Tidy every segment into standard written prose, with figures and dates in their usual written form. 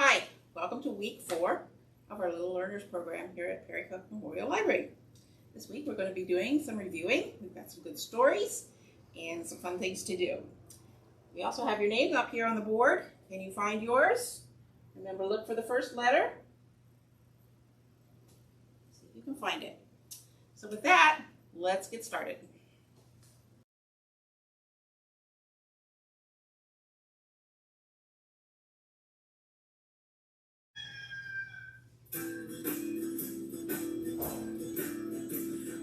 Hi, welcome to week 4 of our Little Learners program here at Perry Cook Memorial Library. This week we're going to be doing some reviewing. We've got some good stories and some fun things to do. We also have your names up here on the board. Can you find yours? Remember, look for the first letter. See if you can find it. So with that, let's get started.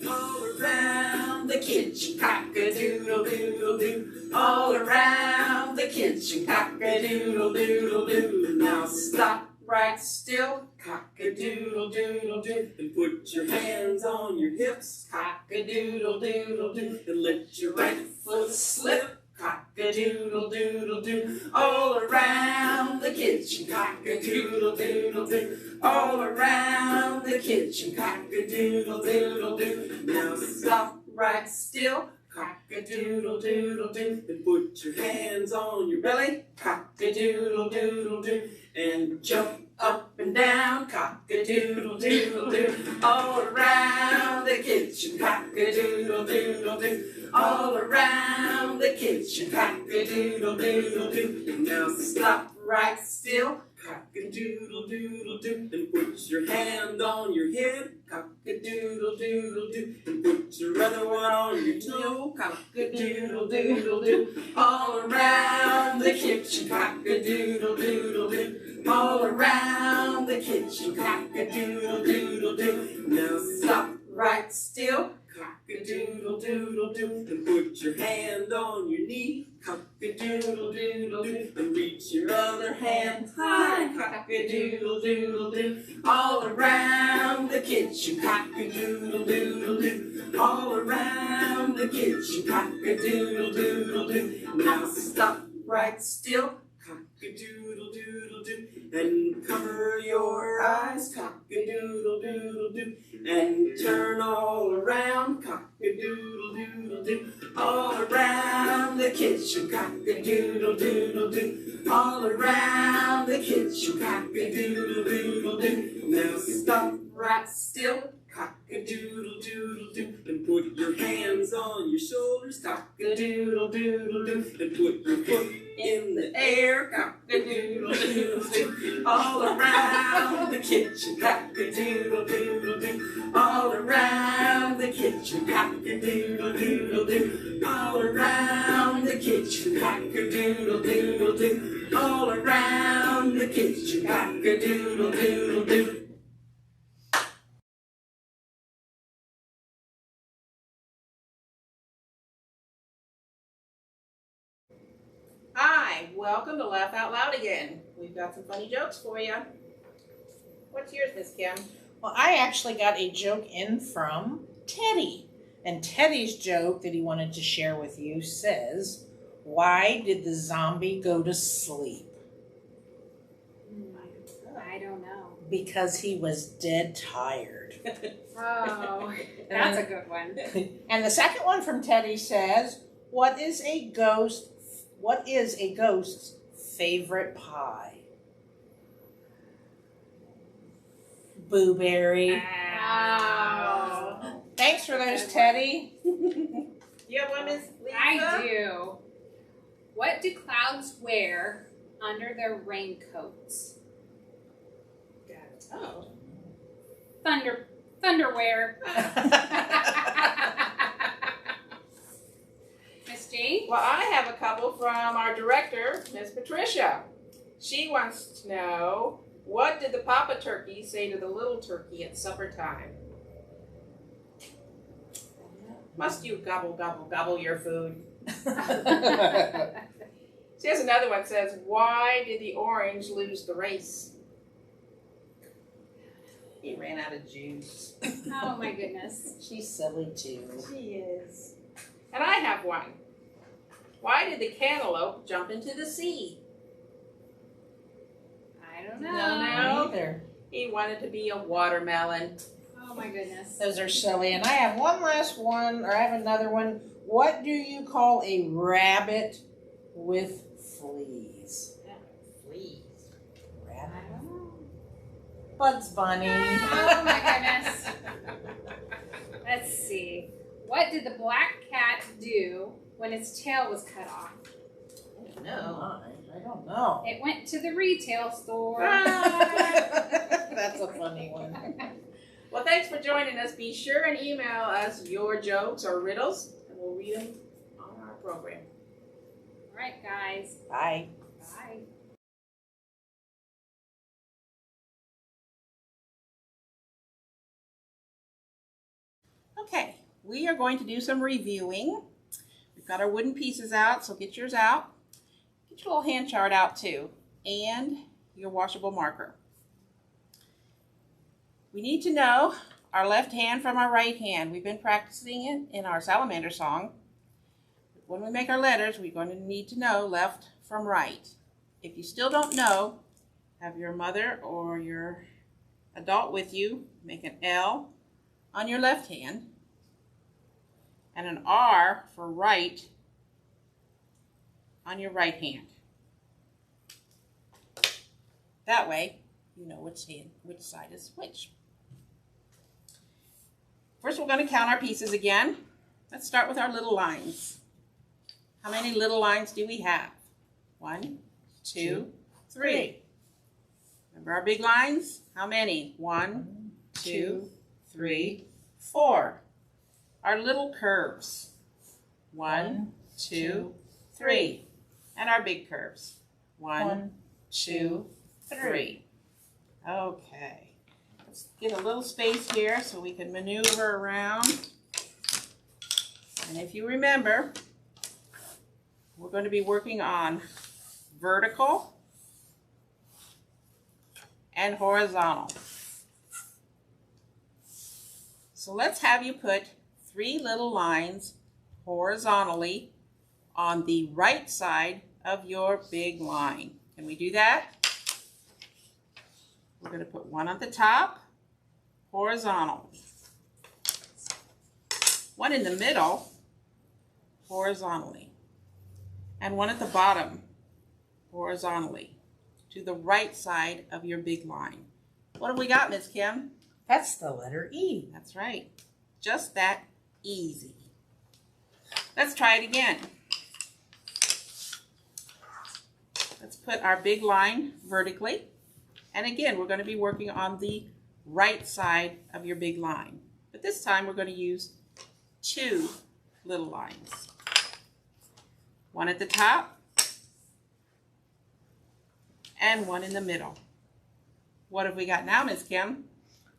All around the kitchen, cock-a-doodle-doodle-doo. All around the kitchen, cock-a-doodle-doodle-doo. Now stop right still, cock-a-doodle-doodle-doo. And put your hands on your hips, cock-a-doodle-doodle-doo. And let your right foot slip, cock-a-doodle-doodle-doo. All around the kitchen, cock-a-doodle-doodle-doo. All around the kitchen, cock-a-doodle-doodle-doo. Now stop right still, cock-a-doodle-doodle-doo. And put your hands on your belly, cock-a-doodle-doodle-doo. And jump up and down, cock-a-doodle-doodle-doo. All around the kitchen, cock-a-doodle-doodle-doo. All around the kitchen, cock-a-doodle-doodle-doo. Now stop right still, cock-a-doodle-doodle-doo. And put your hand on your head, cock-a-doodle-doodle-doo. And put your other one on your toe, cock-a-doodle-doodle-doo. All around the kitchen, cock-a-doodle-doodle-doo. All around the kitchen, cock-a-doodle-doodle-doo. Now stop right still, cock-a-doodle-doodle-doo. And put your hand on your knee, cock-a-doodle-doodle-doo. And reach your other hand high, cock-a-doodle-doodle-doo. All around the kitchen, cock-a-doodle-doodle-doo. All around the kitchen, cock-a-doodle-doodle-doo. Now stop right still, cock-a-doodle-doodle-doo. And cover your eyes, cock-a-doodle-doodle-doo. And turn all around, cock-a-doodle-doodle-doo. All around the kitchen, cock-a-doodle-doodle-doo. All around the kitchen, cock-a-doodle-doodle-doo. Now stop right still, cock-a-doodle-doodle-doo. And put your hands on your shoulders, cock-a-doodle-doodle-doo. And put your foot in the air, cock-a-doodle-doodle-doo. All around the kitchen, cock-a-doodle-doodle-doo. All around the kitchen, cock-a-doodle-doodle-doo. All around the kitchen, cock-a-doodle-doodle-doo. All around the kitchen, cock-a-doodle-doodle-doo. Hi, welcome to Laugh Out Loud again. We've got some funny jokes for you. What's yours, Miss Kim? Well, I actually got a joke in from Teddy. And Teddy's joke that he wanted to share with you says, why did the zombie go to sleep? I don't know. Because he was dead tired. Oh, that's a good one. And the second one from Teddy says, what is a ghost's favorite pie? Blueberry. Wow. Thanks for those, Teddy. You have one, Miss Lisa? I do. What do clouds wear under their raincoats? Oh. Thunderwear. Miss G? Well, I have a couple from our director, Miss Patricia. She wants to know, what did the Papa Turkey say to the little turkey at supper time? Must you gobble, gobble, gobble your food? She has another one that says, why did the orange lose the race? He ran out of juice. Oh my goodness. She's silly too. She is. And I have one. Why did the cantaloupe jump into the sea? I don't know. No. Either. He wanted to be a watermelon. Oh my goodness. Those are silly. And I have one last one, or I have another one. What do you call a rabbit with fleas? Fleas. Rabbit Bugs Bunny. Oh my goodness. Let's see. What did the black cat do when its tail was cut off? No, I don't know. It went to the retail store. That's a funny one. Well, thanks for joining us. Be sure and email us your jokes or riddles, and we'll read them on our program. All right, guys. Bye. Bye. Okay, we are going to do some reviewing. We've got our wooden pieces out, so get yours out. Get your little hand chart out too, and your washable marker. We need to know our left hand from our right hand. We've been practicing it in our salamander song. When we make our letters, we're going to need to know left from right. If you still don't know, have your mother or your adult with you make an L on your left hand and an R for right on your right hand. That way, you know which side is which. First, we're going to count our pieces again. Let's start with our little lines. How many little lines do we have? 1, 2, 3. Remember our big lines? How many? 1, 2, 3, 4. Our little curves. 1, 2, 3. And our big curves. 1, 2, 3. Okay. Let's get a little space here so we can maneuver around. And if you remember, we're going to be working on vertical and horizontal. So let's have you put 3 little lines horizontally on the right side of your big line. Can we do that? We're going to put one on the top, horizontal. One in the middle, horizontally. And one at the bottom, horizontally, to the right side of your big line. What have we got, Miss Kim? That's the letter E. That's right. Just that easy. Let's try it again. Let's put our big line vertically. And again, we're going to be working on the right side of your big line. But this time we're going to use 2 little lines. One at the top and one in the middle. What have we got now, Miss Kim?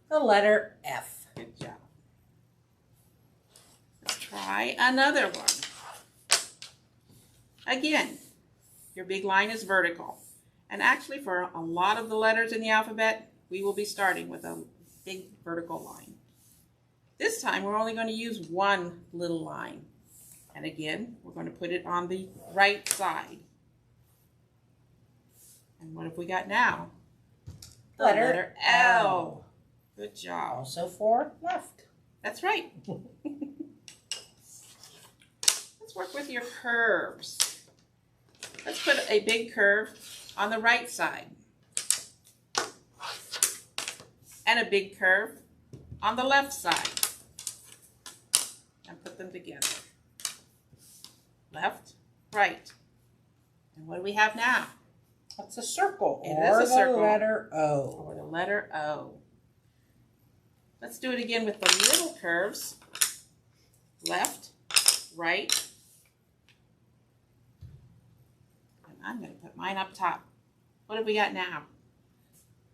The letter F. Good job. Let's try another one. Again, your big line is vertical. And actually, for a lot of the letters in the alphabet, we will be starting with a big vertical line. This time, we're only going to use 1 little line. And again, we're going to put it on the right side. And what have we got now? The letter L. Good job. Also for left. That's right. Let's work with your curves. Let's put a big curve on the right side. And a big curve on the left side. And put them together. Left, right. And what do we have now? That's a circle. It is a circle. The letter O. Or the letter O. Let's do it again with the little curves. Left, right. And I'm going to put mine up top. What have we got now?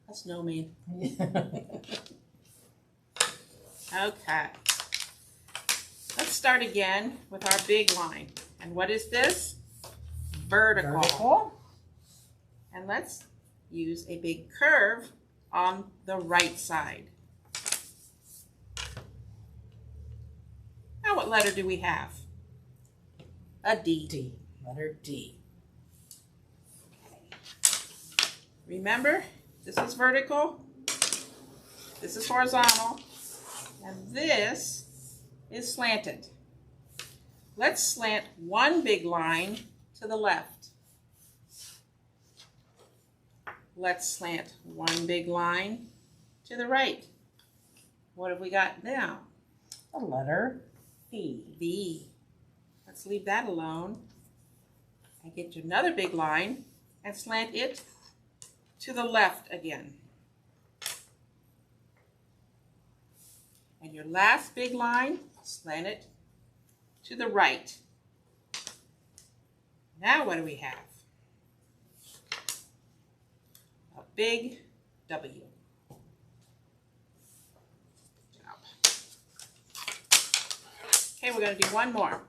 A snowman. Okay. Let's start again with our big line. And what is this? Vertical. Vertical. And let's use a big curve on the right side. Now what letter do we have? A D. D. Letter D. Remember, this is vertical, this is horizontal, and this is slanted. Let's slant one big line to the left. Let's slant one big line to the right. What have we got now? The letter V. V. Let's leave that alone. And get you another big line and slant it to the left again. And your last big line, slant it to the right. Now what do we have? A big W. Good job. Okay, we're going to do one more.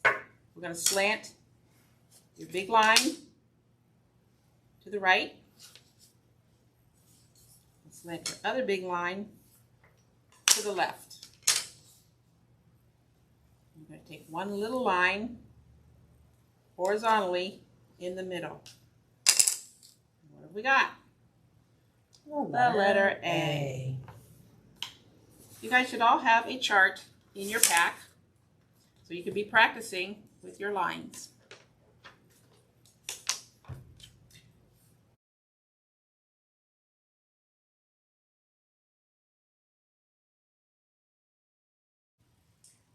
We're going to slant your big line to the right. And slant your other big line to the left. I'm going to take one little line horizontally in the middle. What have we got? The letter A. You guys should all have a chart in your pack so you can be practicing with your lines.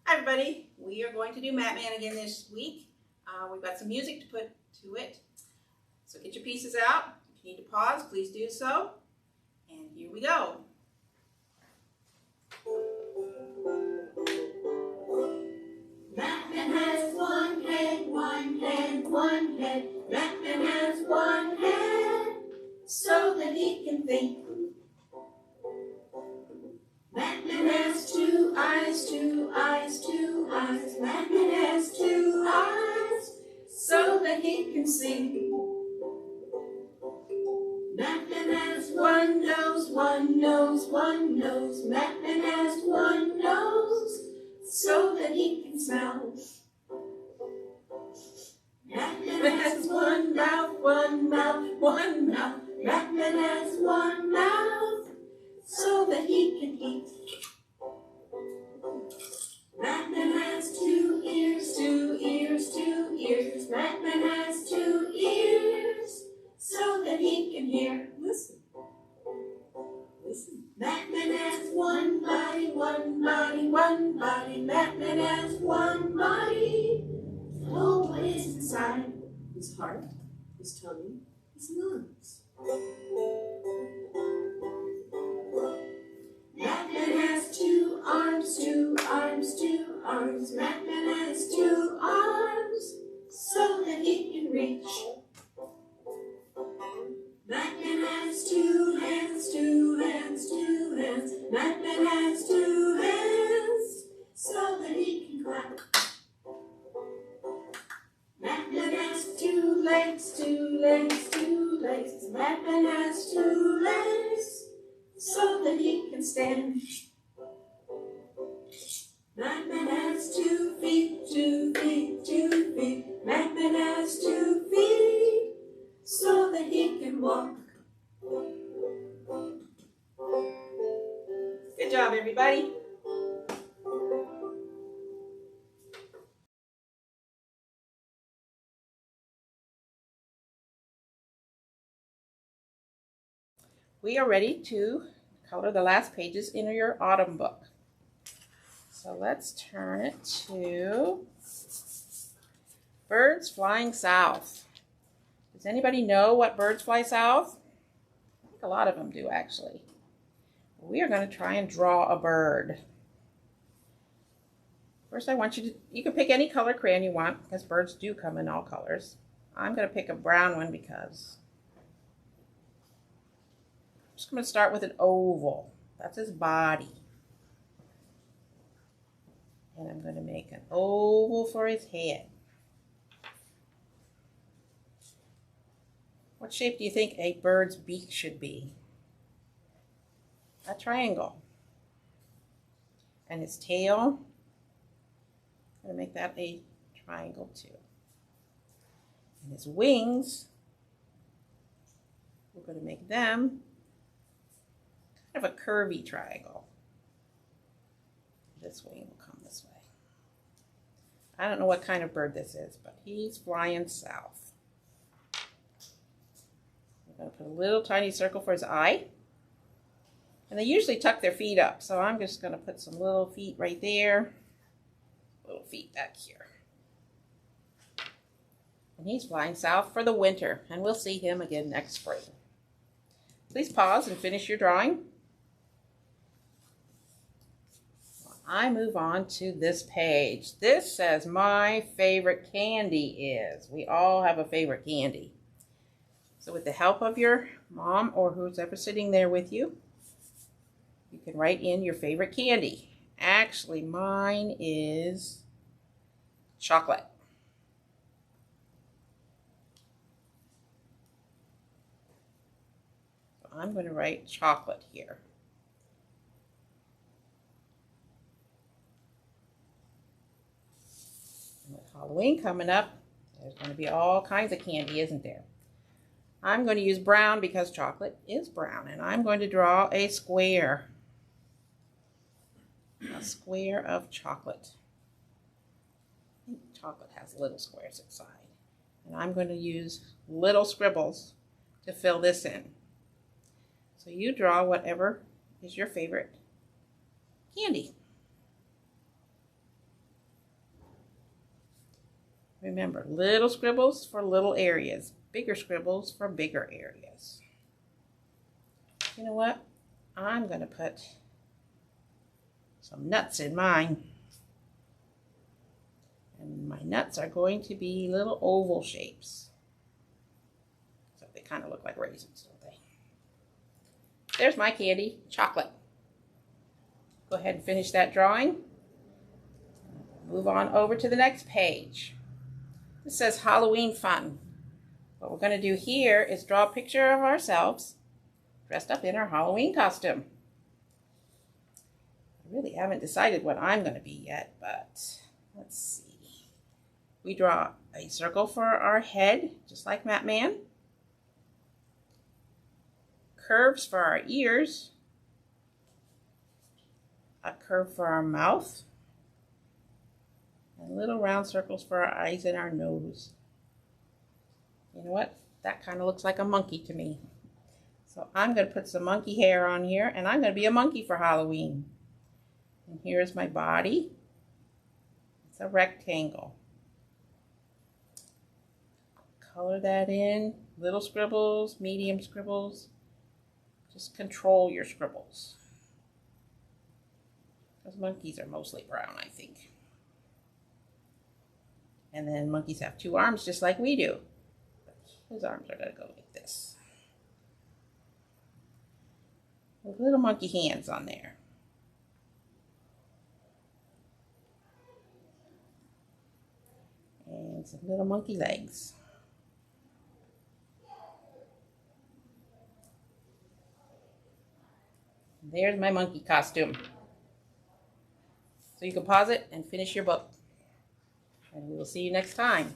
Hi everybody, we are going to do Map Man again this week. We've got some music to put to it. So get your pieces out. If you need to pause, please do so. And here we go. Batman has one head, one head, one head. Batman has one head, so that he can think. Batman has two eyes, two eyes, two eyes. Batman has two eyes, so that he can see. Batman has one nose, one nose, one nose. Batman has one nose, so that he can smell. Batman has one mouth, one mouth, one mouth. Batman has one mouth, so that he can eat. Batman has two ears, two ears, two ears. Batman has two ears, so that he can hear. Listen. Listen. Batman has one body, one body, one body. Batman has one body. Oh, what is inside? His heart, his tummy, his lungs. Batman has two arms, two arms, two arms. Batman has two arms, so that he can reach. Batman has two hands, two hands, two hands. Batman has two hands, so that he can clap. Batman has two legs, two legs, two legs. Batman has two legs, so that he can stand. Batman has 2 feet, 2 feet, 2 feet. Batman has 2 feet, so that he can walk. Good job, everybody. We are ready to color the last pages in your autumn book. So let's turn it to Birds Flying South. Does anybody know what birds fly south? I think a lot of them do, actually. We are going to try and draw a bird. First, I want you can pick any color crayon you want, because birds do come in all colors. I'm going to pick a brown one because I'm just going to start with an oval. That's his body. And I'm going to make an oval for his head. What shape do you think a bird's beak should be? A triangle. And his tail, I'm going to make that a triangle too. And his wings, we're going to make them kind of a curvy triangle. This wing will come this way. I don't know what kind of bird this is, but he's flying south. I'm going to put a little tiny circle for his eye. And they usually tuck their feet up, so I'm just going to put some little feet right there, little feet back here. And he's flying south for the winter, and we'll see him again next spring. Please pause and finish your drawing. I move on to this page. This says my favorite candy is. We all have a favorite candy. So with the help of your mom or who's ever sitting there with you, you can write in your favorite candy. Actually, mine is chocolate. So I'm going to write chocolate here. And with Halloween coming up, there's going to be all kinds of candy, isn't there? I'm going to use brown because chocolate is brown, and I'm going to draw a square. A square of chocolate. I think chocolate has little squares inside. And I'm going to use little scribbles to fill this in. So you draw whatever is your favorite candy. Remember, little scribbles for little areas, bigger scribbles for bigger areas. You know what? I'm going to put some nuts in mine. And my nuts are going to be little oval shapes. So they kind of look like raisins, don't they? There's my candy, chocolate. Go ahead and finish that drawing. Move on over to the next page. This says Halloween fun. What we're going to do here is draw a picture of ourselves dressed up in our Halloween costume. I really haven't decided what I'm going to be yet, but let's see. We draw a circle for our head, just like Map Man. Curves for our ears. A curve for our mouth. And little round circles for our eyes and our nose. You know what? That kind of looks like a monkey to me. So I'm going to put some monkey hair on here, and I'm going to be a monkey for Halloween. And here's my body. It's a rectangle. Color that in. Little scribbles, medium scribbles. Just control your scribbles. Those monkeys are mostly brown, I think. And then monkeys have two arms just like we do. But his arms are going to go like this. With little monkey hands on there. And some little monkey legs. There's my monkey costume. So you can pause it and finish your book. And we will see you next time.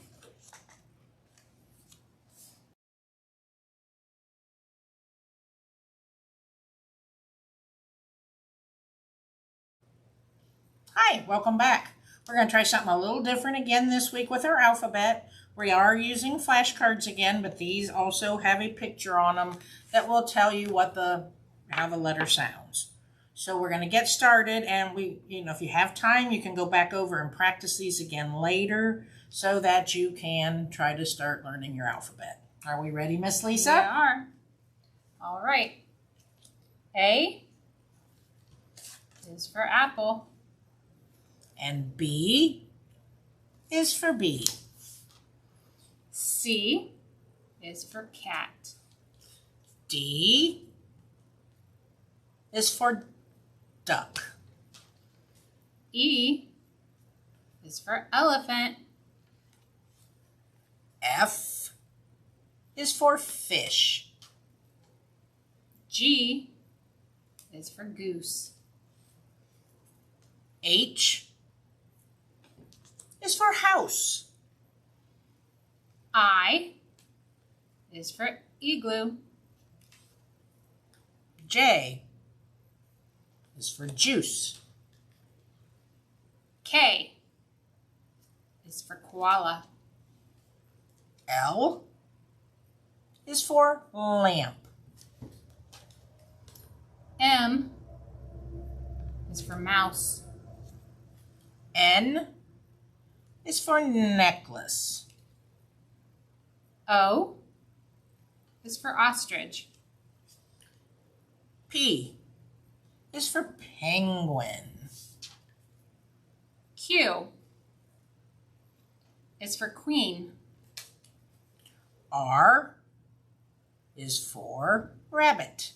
Hi, welcome back. We're going to try something a little different again this week with our alphabet. We are using flashcards again, but these also have a picture on them that will tell you how the letter sounds. So we're going to get started, and if you have time, you can go back over and practice these again later so that you can try to start learning your alphabet. Are we ready, Miss Lisa? We are. All right. A is for apple. And B is for bee. C is for cat. D is for duck. E is for elephant. F is for fish. G is for goose. H is for house. I is for igloo. J is for juice. K is for koala. L is for lamp. M is for mouse. N is for necklace. O is for ostrich. P is for penguin. Q is for queen. R is for rabbit.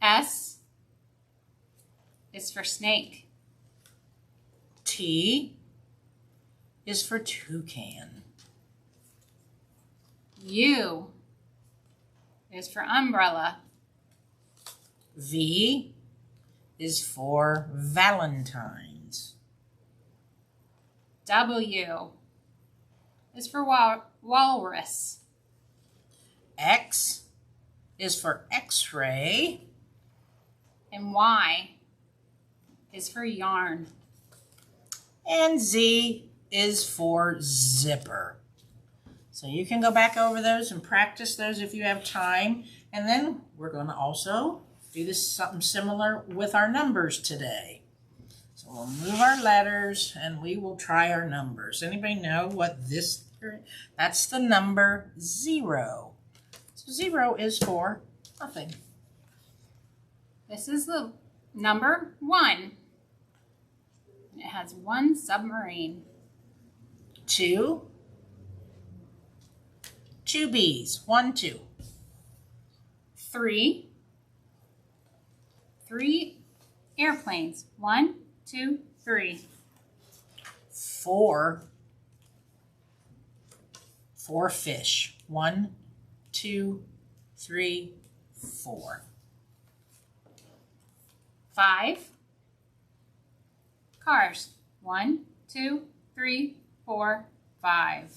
S is for snake. T is for toucan. U is for umbrella. V is for Valentine's. W is for walrus. X is for X-ray. And Y is for yarn. And Z is for zipper. So you can go back over those and practice those if you have time. And then we're going to also do this something similar with our numbers today. So we'll move our letters and we will try our numbers. Anybody know what this, that's the number 0. So 0 is for nothing. This is the number 1. It has 1 submarine. 2. 2 bees. 1, 2. 3. 3 airplanes. 1, 2, 3. 4. 4 fish. 1, 2, 3, 4. 5 cars. 1, 2, 3, 4, 5.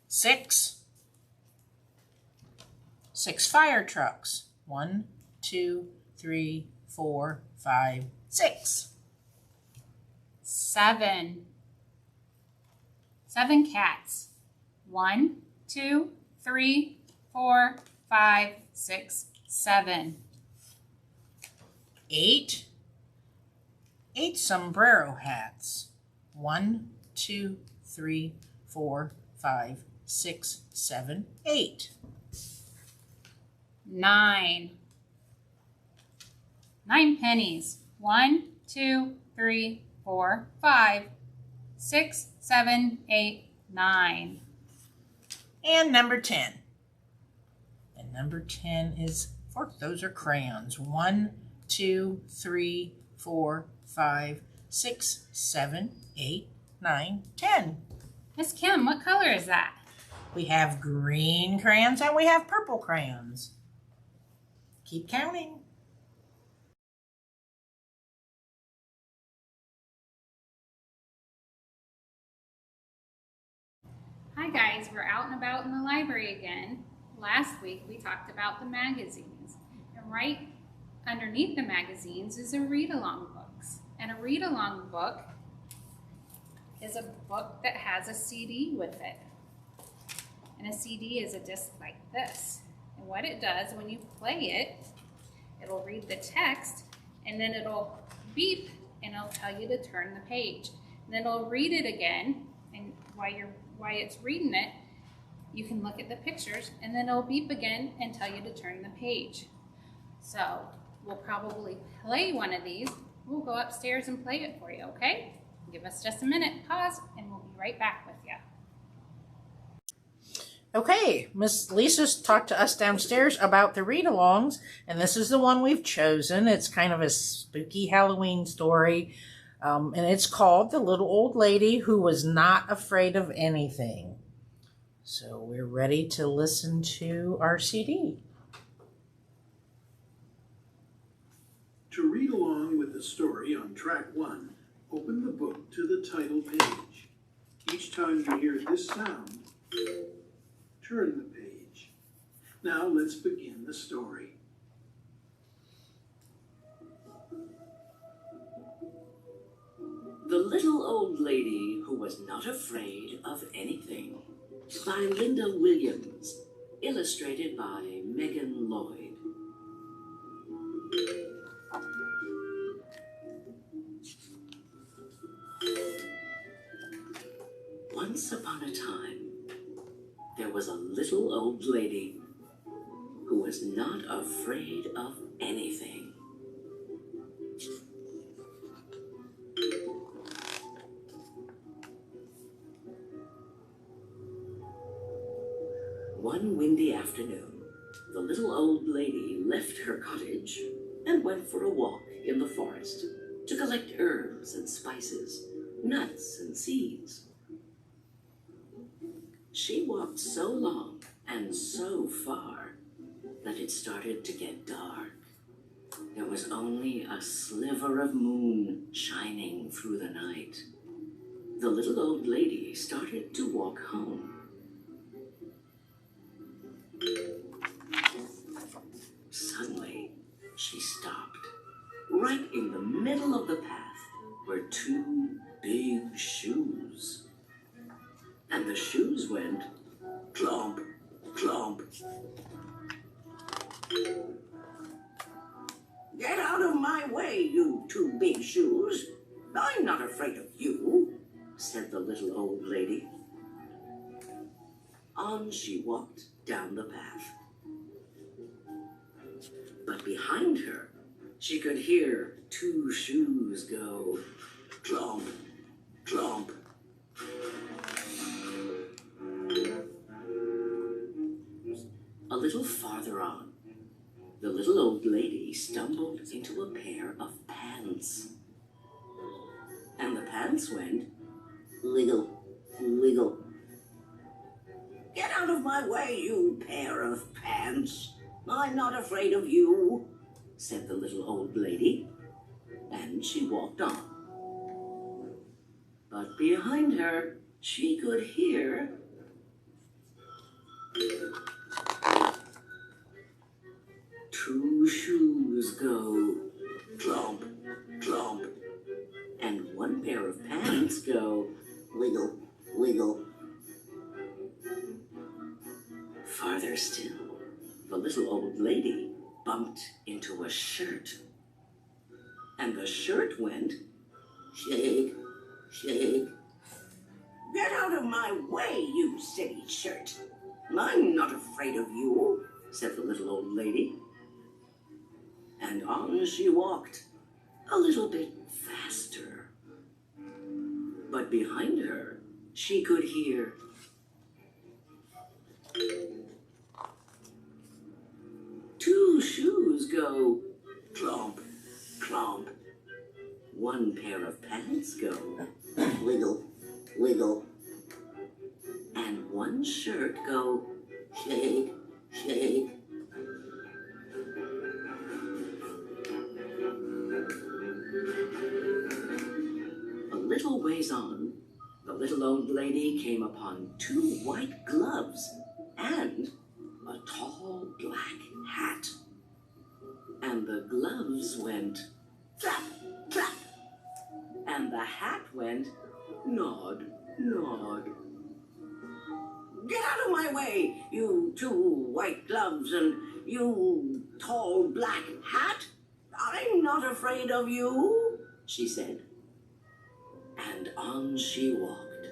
6. 6 fire trucks. 1, 2, 3, 4, 5, 6. 7. 7 cats. 1, 2, 3, 4, 5, 6, 7. 8. 8 sombrero hats. 1, 2, 3, 4, 5, 6, 7, 8. 9. 9 pennies. 1, 2, 3, 4, 5, 6, 7, 8, 9. And number 10. And number 10 is for, those are crayons. 1, 2, 3, 4, 5, 6, 7, 8, 9, 10. Miss Kim, what color is that? We have green crayons and we have purple crayons. Keep counting. Hi guys, we're out and about in the library again. Last week we talked about the magazines, and right underneath the magazines is a read-along books. And a read-along book is a book that has a CD with it. And a CD is a disc like this. And what it does, when you play it, it'll read the text and then it'll beep and it'll tell you to turn the page. And then it'll read it again, and while it's reading it, you can look at the pictures, and then it'll beep again and tell you to turn the page. So we'll probably play one of these. We'll go upstairs and play it for you, okay? Give us just a minute, pause, and we'll be right back with you. Okay, Miss Lisa's talked to us downstairs about the read-alongs, and this is the one we've chosen. It's kind of a spooky Halloween story, and it's called The Little Old Lady Who Was Not Afraid of Anything. So we're ready to listen to our CD. To read along with the story on track 1, open the book to the title page. Each time you hear this sound, turn the page. Now let's begin the story. The Little Old Lady Who Was Not Afraid of Anything by Linda Williams, illustrated by Megan Lloyd. Once upon a time, there was a little old lady who was not afraid of anything. One windy afternoon, the little old lady left her cottage and went for a walk in the forest to collect herbs and spices, nuts and seeds. She walked so long and so far that it started to get dark. There was only a sliver of moon shining through the night. The little old lady started to walk home. Suddenly, she stopped. Right in the middle of the path were two big shoes. And the shoes went clomp, clomp. Get out of my way, you two big shoes. I'm not afraid of you, said the little old lady. On she walked down the path. But behind her, she could hear two shoes go clomp, clomp. A little farther on, the little old lady stumbled into a pair of pants. And the pants went wiggle, wiggle. Get out of my way, you pair of pants. I'm not afraid of you, said the little old lady, and she walked on. But behind her, she could hear two shoes go clomp, clomp, and one pair of pants go wiggle, wiggle. Farther still, the little old lady bumped into a shirt. And the shirt went shake, shake. Get out of my way, you silly shirt. I'm not afraid of you, said the little old lady. And on she walked, a little bit faster. But behind her, she could hear two shoes go clomp, clomp. One pair of pants go wiggle, wiggle. And one shirt go shake, shake. A little ways on, the little old lady came upon two white gloves and a tall black hat. And the gloves went flap, flap. And the hat went nod, nod. Get out of my way, you two white gloves and you tall black hat. I'm not afraid of you, she said. And on she walked,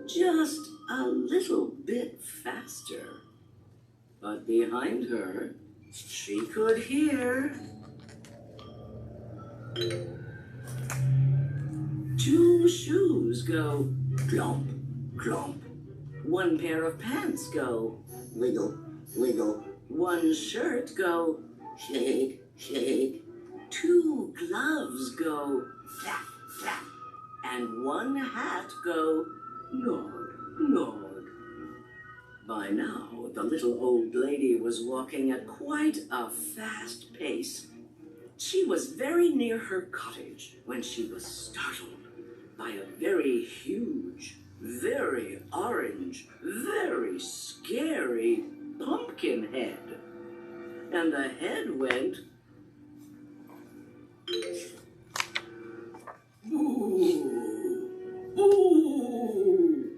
just a little bit faster. But behind her, she could hear two shoes go clomp, clomp. One pair of pants go wiggle, wiggle. One shirt go shake, shake. Two gloves go flap, flap. And one hat go nod, nod. By now, the little old lady was walking at quite a fast pace. She was very near her cottage when she was startled by a very huge, very orange, very scary pumpkin head. And the head went boo, boo.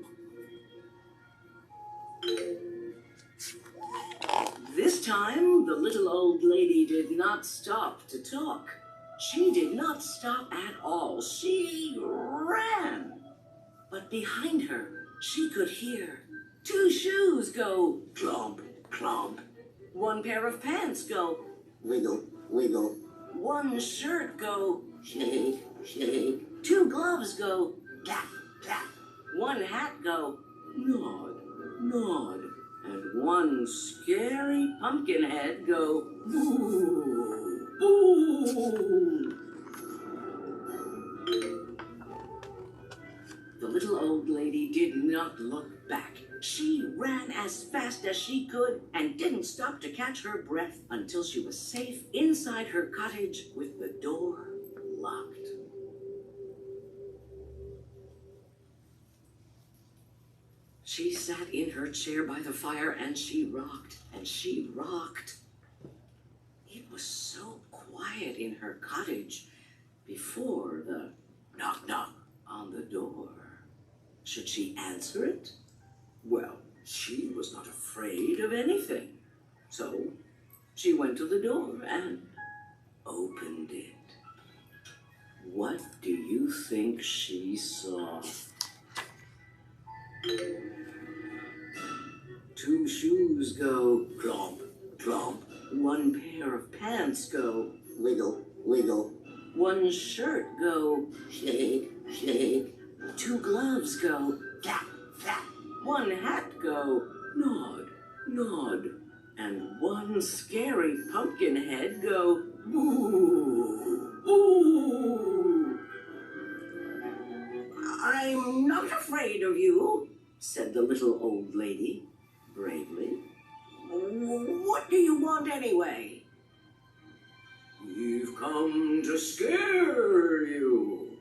This time, the little old lady did not stop to talk. She did not stop at all. She ran. But behind her, she could hear 2 shoes go clomp, clomp. 1 pair of pants go wiggle, wiggle. 1 shirt go shake, shake. 2 gloves go clap, clap. 1 hat go nod, nod. And 1 scary pumpkin head go boo, boo. The little old lady did not look back. She ran as fast as she could and didn't stop to catch her breath until she was safe inside her cottage with the door locked. She sat in her chair by the fire and she rocked and she rocked. It was so quiet in her cottage before the knock knock on the door. Should she answer it? Well, she was not afraid of anything. So she went to the door and opened it. What do you think she saw? 2 shoes go clomp, clomp. 1 pair of pants go wiggle, wiggle. 1 shirt go shake, shake. 2 gloves go flap, flap. 1 hat go nod, nod. And 1 scary pumpkin head go boo, boo. I'm not afraid of you, said the little old lady bravely. What do you want anyway? We've come to scare you.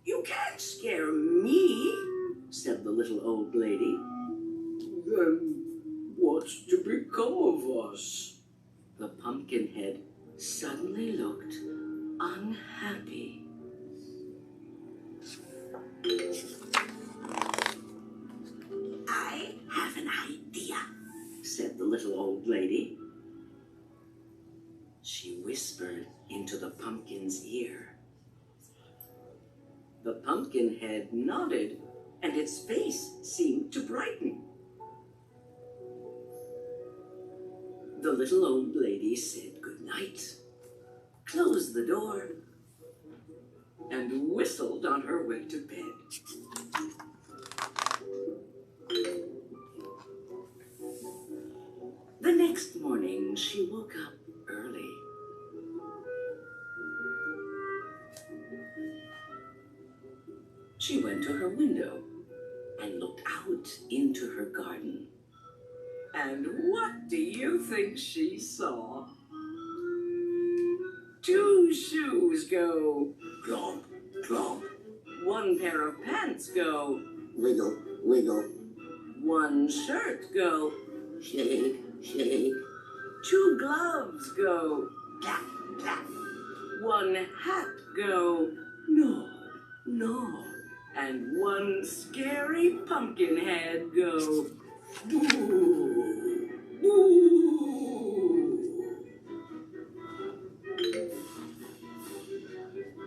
You can't scare me, said the little old lady. Then what's to become of us? The pumpkin head suddenly looked unhappy. I have an idea, said the little old lady. She whispered into the pumpkin's ear. The pumpkin head nodded, and its face seemed to brighten. The little old lady said good night, closed the door, and whistled on her way to bed. The next morning, she woke up early. She went to her window and looked out into her garden. And what do you think she saw? 2 shoes go clomp, clomp. 1 pair of pants go wiggle, wiggle. 1 shirt go shake, shake. 2 gloves go clap, clap. 1 hat go nod, nod. And 1 scary pumpkin head go boo, boo.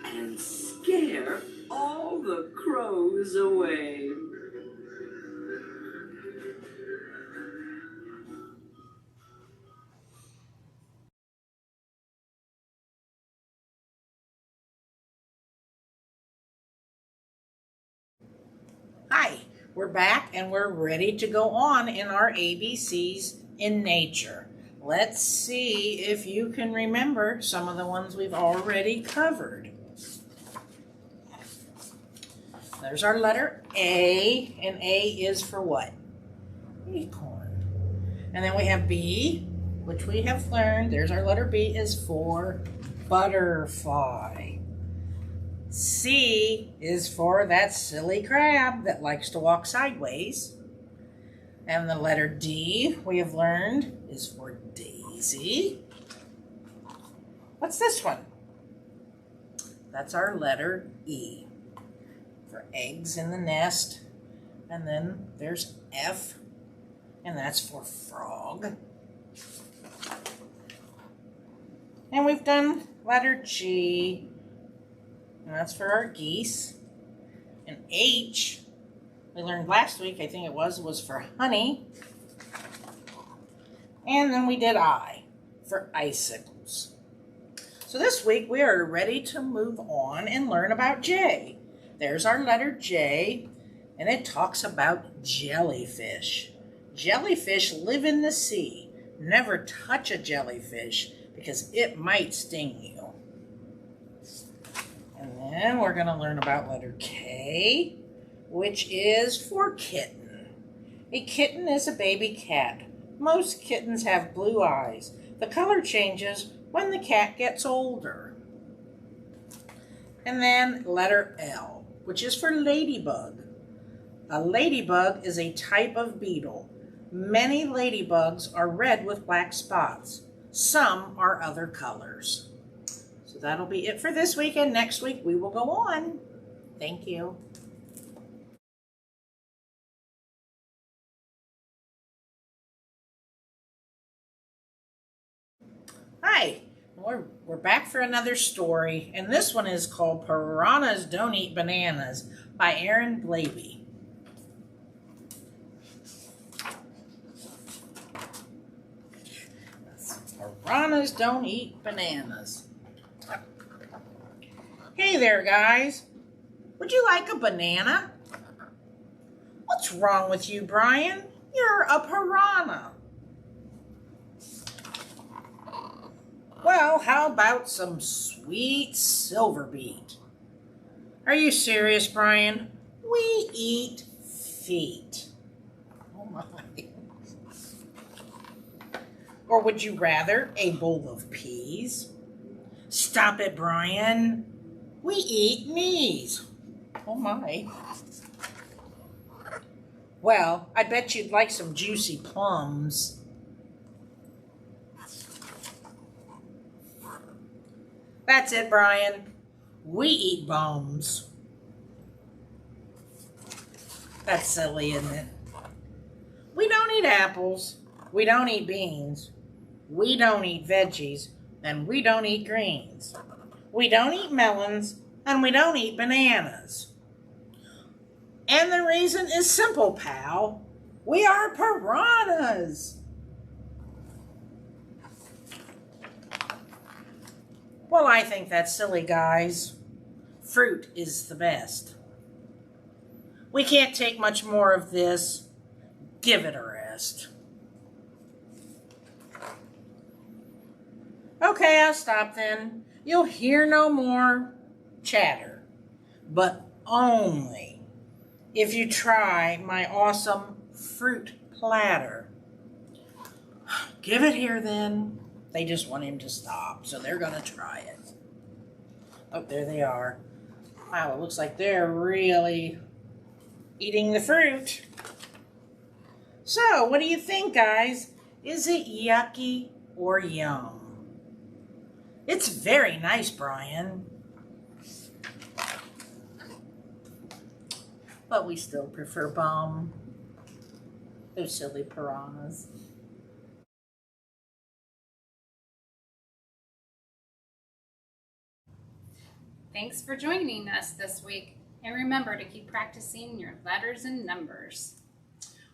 And scare all the crows away. Hi, we're back and we're ready to go on in our ABCs in nature. Let's see if you can remember some of the ones we've already covered. There's our letter A, and A is for what? Acorn. And then we have B, which we have learned. There's our letter B is for butterfly. C is for that silly crab that likes to walk sideways. And the letter D, we have learned, is for daisy. What's this one? That's our letter E, for eggs in the nest. And then there's F, and that's for frog. And we've done letter G, and that's for our geese. And H We learned last week, I think it was for honey. And then we did I for icicles. So this week we are ready to move on and learn about J. There's our letter J, and it talks about jellyfish. Jellyfish live in the sea. Never touch a jellyfish because it might sting you. And then we're going to learn about letter K, which is for kitten. A kitten is a baby cat. Most kittens have blue eyes. The color changes when the cat gets older. And then letter L, which is for ladybug. A ladybug is a type of beetle. Many ladybugs are red with black spots. Some are other colors. So that'll be it for this week, and next week we will go on. Thank you. Hi, we're back for another story, and this one is called Piranhas Don't Eat Bananas by Aaron Blabey. Piranhas don't eat bananas. Hey there, guys. Would you like a banana? What's wrong with you, Brian? You're a piranha. Well, how about some sweet silver beet? Are you serious, Brian? We eat feet. Oh my. Or would you rather a bowl of peas? Stop it, Brian. We eat knees. Oh my. Well, I bet you'd like some juicy plums. That's it, Brian. We eat bones. That's silly, isn't it? We don't eat apples. We don't eat beans. We don't eat veggies. And we don't eat greens. We don't eat melons. And we don't eat bananas. And the reason is simple, pal. We are piranhas. Well, I think that's silly, guys. Fruit is the best. We can't take much more of this. Give it a rest. Okay, I'll stop then. You'll hear no more chatter, but only if you try my awesome fruit platter. Give it here then. They just want him to stop, so they're going to try it. Oh, there they are. Wow, it looks like they're really eating the fruit. So, what do you think, guys? Is it yucky or yum? It's very nice, Brian. But we still prefer bum. Those silly piranhas. Thanks for joining us this week. And remember to keep practicing your letters and numbers.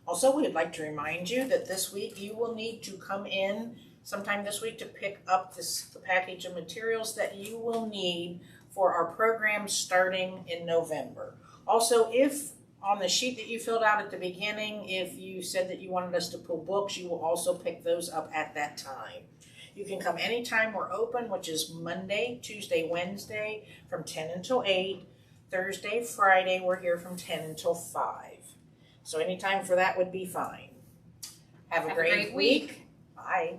Also, we'd like to remind you that this week you will need to come in sometime this week to pick up the package of materials that you will need for our program starting in November. Also, if on the sheet that you filled out at the beginning, if you said that you wanted us to pull books, you will also pick those up at that time. You can come anytime we're open, which is Monday, Tuesday, Wednesday from 10 until 8. Thursday, Friday, we're here from 10 until 5. So anytime for that would be fine. Have a great week. Bye.